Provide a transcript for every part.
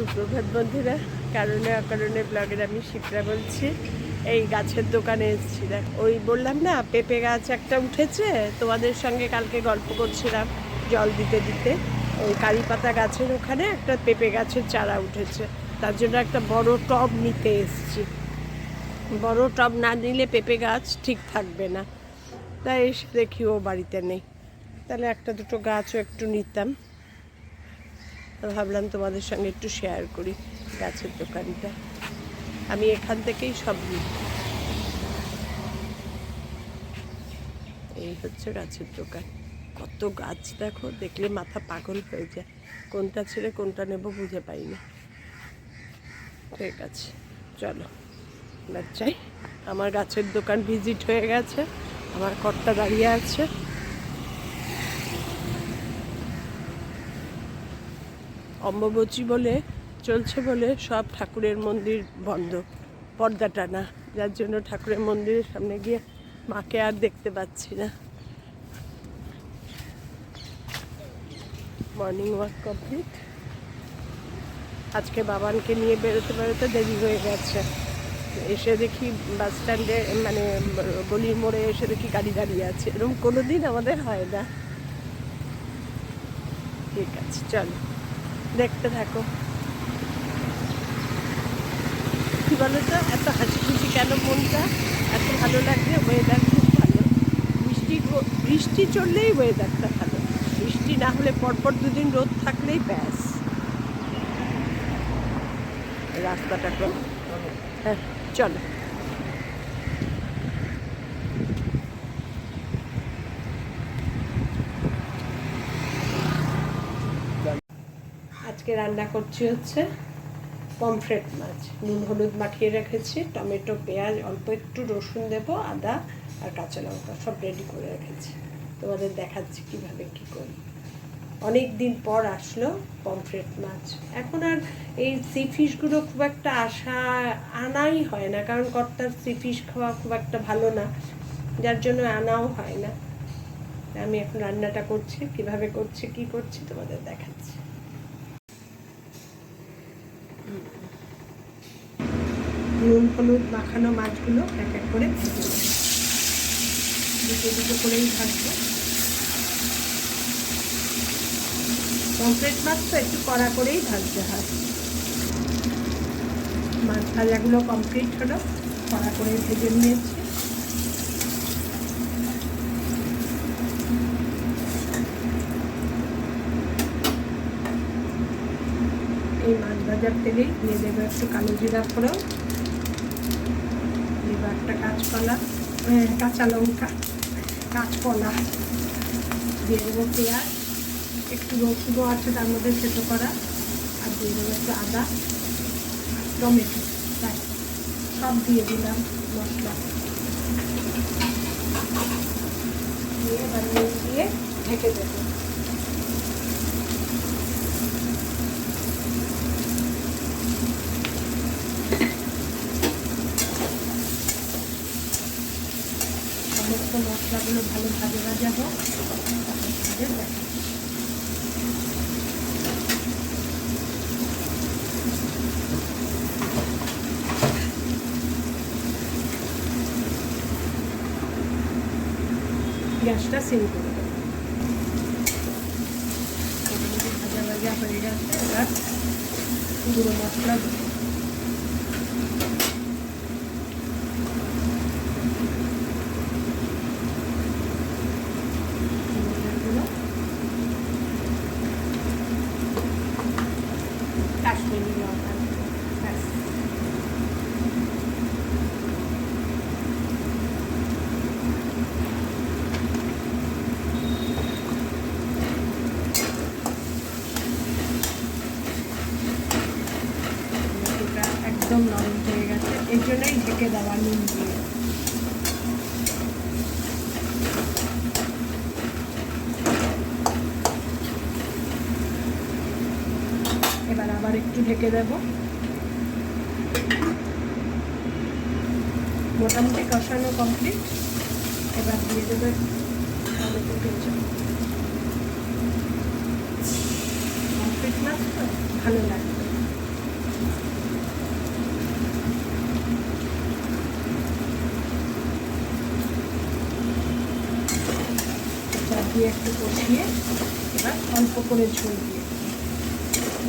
সুপ্রভাত বন্ধুরা, কারণে অকারণে ব্লগের আমি শিপ্রা বলছি। এই গাছের দোকানে এসেছি। দেখ, ওই বললাম না পেঁপে গাছ একটা উঠেছে, তোমাদের সঙ্গে কালকে গল্প করছিলাম জল দিতে দিতে। ওই কারি পাতা গাছের ওখানে একটা পেঁপে গাছের চারা উঠেছে, তার জন্য একটা বড় টব নিতে এসেছি। বড় টব না নিলে পেঁপে গাছ ঠিক থাকবে না, তাই এসে দেখি ও বাড়িতে নেই। তাহলে একটা দুটো গাছও একটু নিতাম, ভাবলাম তোমাদের সঙ্গে একটু শেয়ার করি গাছের দোকানটা। আমি এখান থেকেই সব নিই। এই হচ্ছে গাছের দোকান। কত গাছ দেখো, দেখলে মাথা পাগল হয়ে যায়, কোনটা ছেড়ে কোনটা নেব বুঝে পাই না। ঠিক আছে, চলো এবার যাই। আমার গাছের দোকান ভিজিট হয়ে গেছে, আমার কর্তা দাঁড়িয়ে আছে। অম্বুবাচী বলে চলছে বলে সব ঠাকুরের মন্দির বন্ধ, পর্দা টানা, যার জন্য ঠাকুরের মন্দিরের সামনে গিয়ে মাকে আর দেখতে পাচ্ছি না। Morning walk complete. আজকে বাবানকে নিয়ে বেরোতে বেরোতে দেরি হয়ে গেছে। এসে দেখি বাস স্ট্যান্ডে, মানে গলির মোড়ে এসে দেখি গাড়ি দাঁড়িয়ে আছে। এরকম কোনো দিন আমাদের হয় না। ঠিক আছে, চলো দেখতে থাকো। কী বলো তো, এত হাসি খুশি কেন মনটা? এত ভালো লাগছে, ওয়েদার খুব ভালো। বৃষ্টি চললেই ওয়েদারটা ভালো, বৃষ্টি না হলে পরপর দুদিন রোদ থাকলেই ব্যাস। রাস্তাটা তো, হ্যাঁ চলো। আজকে রান্না করছি হচ্ছে পমফ্রেট মাছ। নুন হলুদ মাখিয়ে রেখেছি, টমেটো পেঁয়াজ অল্প একটু রসুন দেবো, আদা আর কাঁচা লঙ্কা সব রেডি করে রেখেছি। তোমাদের দেখাচ্ছি কীভাবে কী করি। অনেক দিন পর আসলো পমফ্রেট মাছ। এখন আর এই সি ফিশগুলো খুব একটা আনাই হয় না, কারণ কর্তার সি ফিশ খাওয়া খুব একটা ভালো না, যার জন্য আনাও হয় না। আমি এখন রান্নাটা করছি, কিভাবে করছি কি করছি তোমাদের দেখাচ্ছি। নুন হলুদ মাখানো মাছগুলো এক এক করে ভেজে নেব, দুটো দুটো করেই ভাজবো। পমফ্রেট মাছ তো একটু কড়া করেই ভাজতে হয়। মাছ ভাজাগুলো কমপ্লিট হলো, কড়া করে ভেজে নিয়েছি। এই মাছ ভাজার তেলেই দিয়ে দেবো একটু কালো জিরা ফোড়ন, দেবো একটা কাঁচা লঙ্কা, কাঁচকলা, দিয়ে দেবো পেঁয়াজ, একটু রসুনও আছে তার মধ্যে থেতো করা, আর দিয়ে দেবো একটু আদা আর টমেটো, তাই সব দিয়ে দিলাম মশলা দিয়ে, এবার নুন দিয়ে ঢেকে দেবো। সমস্ত মশলাগুলো ভালো ভাজা হোক, গ্যাসটা সিম করে দেবো। ভাজা হয়ে গেছে, এবার গুঁড়ো মশলা দেবো। কাশ্মীরি লঙ্কা, ব্যাস। একদম নরম হয়ে গেছে, এই জন্যই ঢেকে দেওয়া নুন দিয়ে। এবার আবার একটু ঢেকে দেব। মোটামুটি কষানো কমপ্লিট। এবার দিয়ে দেবো টমেটো কেচাপ। পমফ্রেট মাছ তো ভালো লাগবে। দিয়ে একটু কষিয়ে এবার অল্প করে ঝোল দিয়ে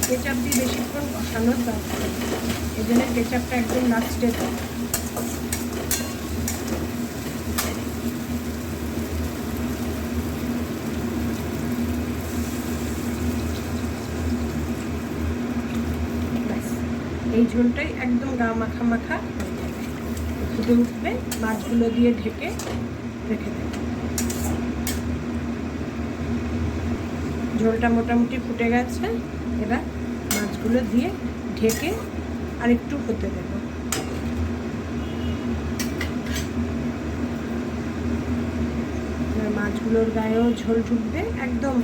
কেচাপ দিয়ে বেশিক্ষণ কষানোর দরকার, এই জন্য কেচাপটা একদম লাস্টে দেয়। এই ঝোলটাই একদম গা মাখা মাখা ফুটে উঠবে, মাছগুলো দিয়ে ঢেকে রেখে দেবে। ঝোলটা মোটামুটি ফুটে গেছে, এবার মাছগুলো দিয়ে ঢেকে আরেকটু হতে দেবো। মাছগুলোর গায়েও ঝোল ঢুকবে, একদম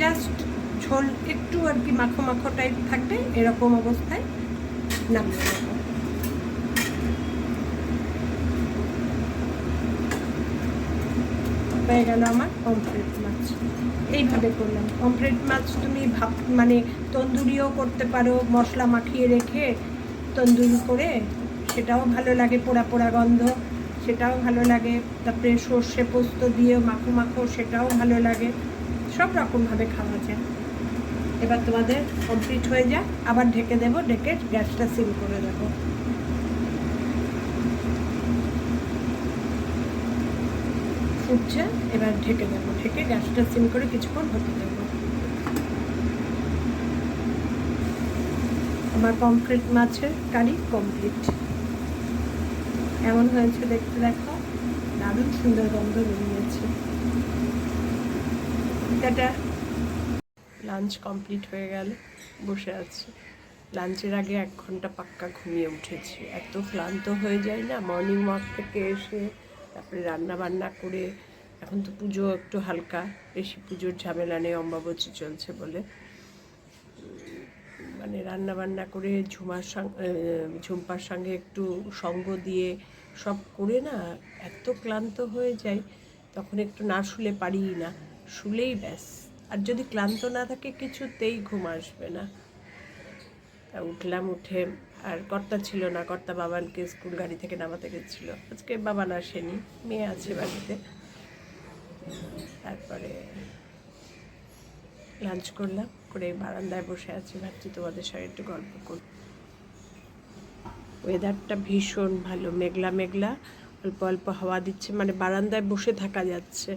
জাস্ট ঝোল একটু আর কি মাখো মাখো টাইপ থাকবে, এরকম অবস্থায় নামিয়ে নেব। হয়ে গেল আমার পমফ্রেট মাছ। এইভাবে করলাম। পমফ্রেট মাছ তুমি মানে তন্দুরিও করতে পারো, মশলা মাখিয়ে রেখে তন্দুরি করে, সেটাও ভালো লাগে, পোড়া পোড়া গন্ধ, সেটাও ভালো লাগে। তারপরে সর্ষে পোস্ত দিয়ে মাখো মাখো, সেটাও ভালো লাগে। সব রকমভাবে খাওয়া যায়। এবার তোমাদের কমপ্লিট হয়ে যায়, আবার ঢেকে দেবো, ঢেকে গ্যাসটা সিম করে দেবো। ফুটছে, এবার ঢেকে দেবো, ঢেকে গ্যাসটা সিম করে কিছুক্ষণ হতে দেবো। আমার পমফ্রেট মাছের কারি কমপ্লিট। কেমন হয়েছে দেখতে দেখো, দারুণ সুন্দর গন্ধ বেরিয়েছে। এটা লাঞ্চ কমপ্লিট হয়ে গেল, বসে আছি। লাঞ্চের আগে 1 ঘন্টা পাক্কা ঘুমিয়ে উঠেছি, এত ক্লান্ত হয়ে যায় না মর্নিং ওয়াক থেকে এসে, তারপরে রান্না বান্না করে। এখন তো পুজো একটু হালকা, বেশি পুজোর ঝামেলা নেই, অম্বাবচী চলছে বলে। মানে রান্না বান্না করে ঝুম্পার সঙ্গে একটু সঙ্গ দিয়ে সব করে না এত ক্লান্ত হয়ে যাই, তখন একটু না শুলে পারি না, শুলেই ব্যাস। আর যদি ক্লান্ত না থাকে কিছুতেই ঘুম আসবে না। তা উঠলাম, উঠে আর কর্তা ছিল না, কর্তা বাবানকে স্কুল গাড়ি থেকে নামাতে গেছিলো। আজকে বাবান আসেনি, মেয়ে আছে বাড়িতে। তারপরে লাঞ্চ করলাম, করে বারান্দায় বসে আছি, ভাবছি তোমাদের সঙ্গে একটু গল্প করব। ওয়েদারটা ভীষণ ভালো, মেঘলা মেঘলা, অল্প অল্প হাওয়া দিচ্ছে, মানে বারান্দায় বসে থাকা যাচ্ছে।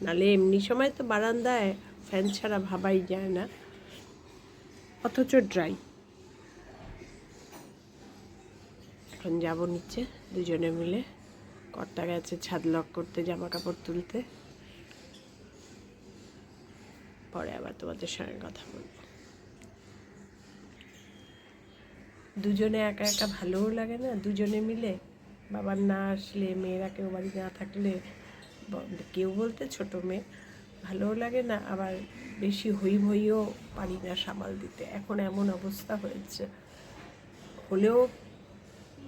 নালে এমনি সময় তো বারান্দায় ফ্যান ছাড়া ভাবাই যায় না, অথচ ড্রাই। এখন যাবো নিচে দুজনে মিলে, কর্তা গেছে ছাদ লক করতে, জামা কাপড় তুলতে। পরে আবার তোমাদের সঙ্গে কথা বলবো। দুজনে একা একা ভালোও লাগে না, দুজনে মিলে। বাবার না আসলে, মেয়েরা কেউ বাড়ি না থাকলে, কেউ বলতে ছোটো মেয়ে, ভালোও লাগে না, আবার বেশি হই হইও পারি না সামাল দিতে। এখন এমন অবস্থা হয়েছে, হলেও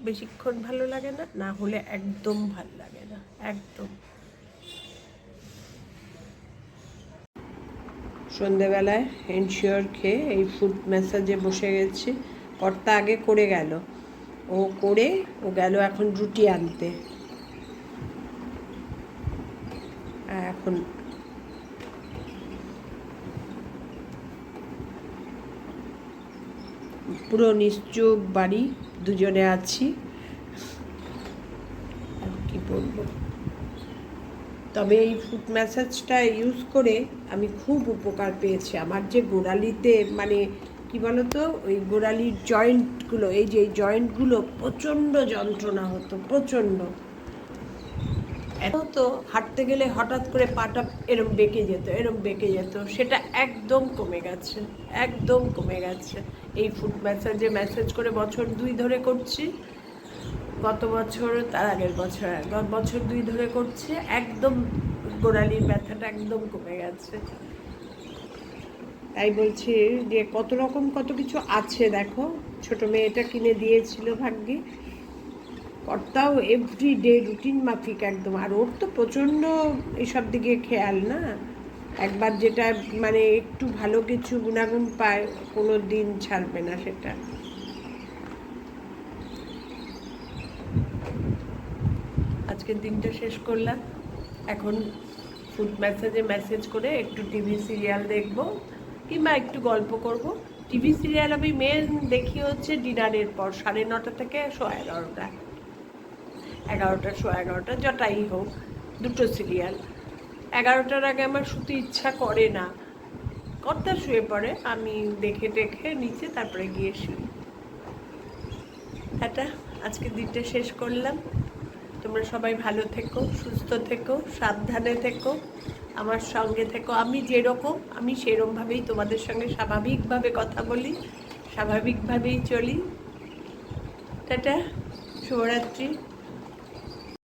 বেশিক্ষণ ভালো লাগে না, না হলে একদম ভালো লাগে না, একদম। সন্ধেবেলায় এনশিওর খেয়ে এই ফুড ম্যাসাজে বসে গেছি। কর্তা আগে করে গেল, ও গেল এখন রুটি আনতে। এখন পুরো নিশ্চুপ বাড়ি, দুজনে আছি, আর কি বলবো। তবে এই ফুট ম্যাসাজটা ইউজ করে আমি খুব উপকার পেয়েছি। আমার যে গোড়ালিতে, মানে কি বলতো, ওই গোড়ালির জয়েন্টগুলো, এই যে জয়েন্টগুলো প্রচণ্ড যন্ত্রণা হতো, প্রচণ্ড। এত তো হাঁটতে গেলে হঠাৎ করে পাটা এরম বেঁকে যেত, সেটা একদম কমে গেছে, একদম কমে গেছে। এই ফুট ম্যাসাজ করে বছর 2 ধরে করছি। গত বছর, তার আগের বছর, বছর 2 ধরে করছে, একদম গোড়ালির ব্যথাটা একদম কমে গেছে। তাই বলছি যে কত কিছু আছে দেখো। ছোট মেয়েটা কিনে দিয়েছিল ভাগ্যে, কর্তাও এভরিডে রুটিন মাফিক একদম। আর ওর তো প্রচণ্ড এসব দিকে খেয়াল না, একবার যেটা মানে একটু ভালো কিছু গুণাগুণ পায়, কোনো দিন ছাড়বে না সেটা। আজকের দিনটা শেষ করলাম, এখন ফুড মেসেজে মেসেজ করে একটু টিভি সিরিয়াল দেখব কিংবা একটু গল্প করব। টিভি সিরিয়াল আমি মেন দেখি হচ্ছে ডিনারের পর 9:30 থেকে 11:30, 11টা 11:30 যটাই হোক, দুটো সিরিয়াল। 11টার আগে আমার শুতে ইচ্ছা করে না, কর্তা শুয়ে পড়ে, আমি দেখে টেখে নিচে তারপরে গিয়ে শুই। এটা আজকে দিনটা শেষ করলাম। তোমরা সবাই ভালো থেকো, সুস্থ থেকো, সাবধানে থেকো, আমার সঙ্গে থেকো। আমি যেরকম আমি সেরকমভাবেই তোমাদের সঙ্গে স্বাভাবিকভাবে কথা বলি, স্বাভাবিকভাবেই চলি। টাটা, শুভরাত্রি।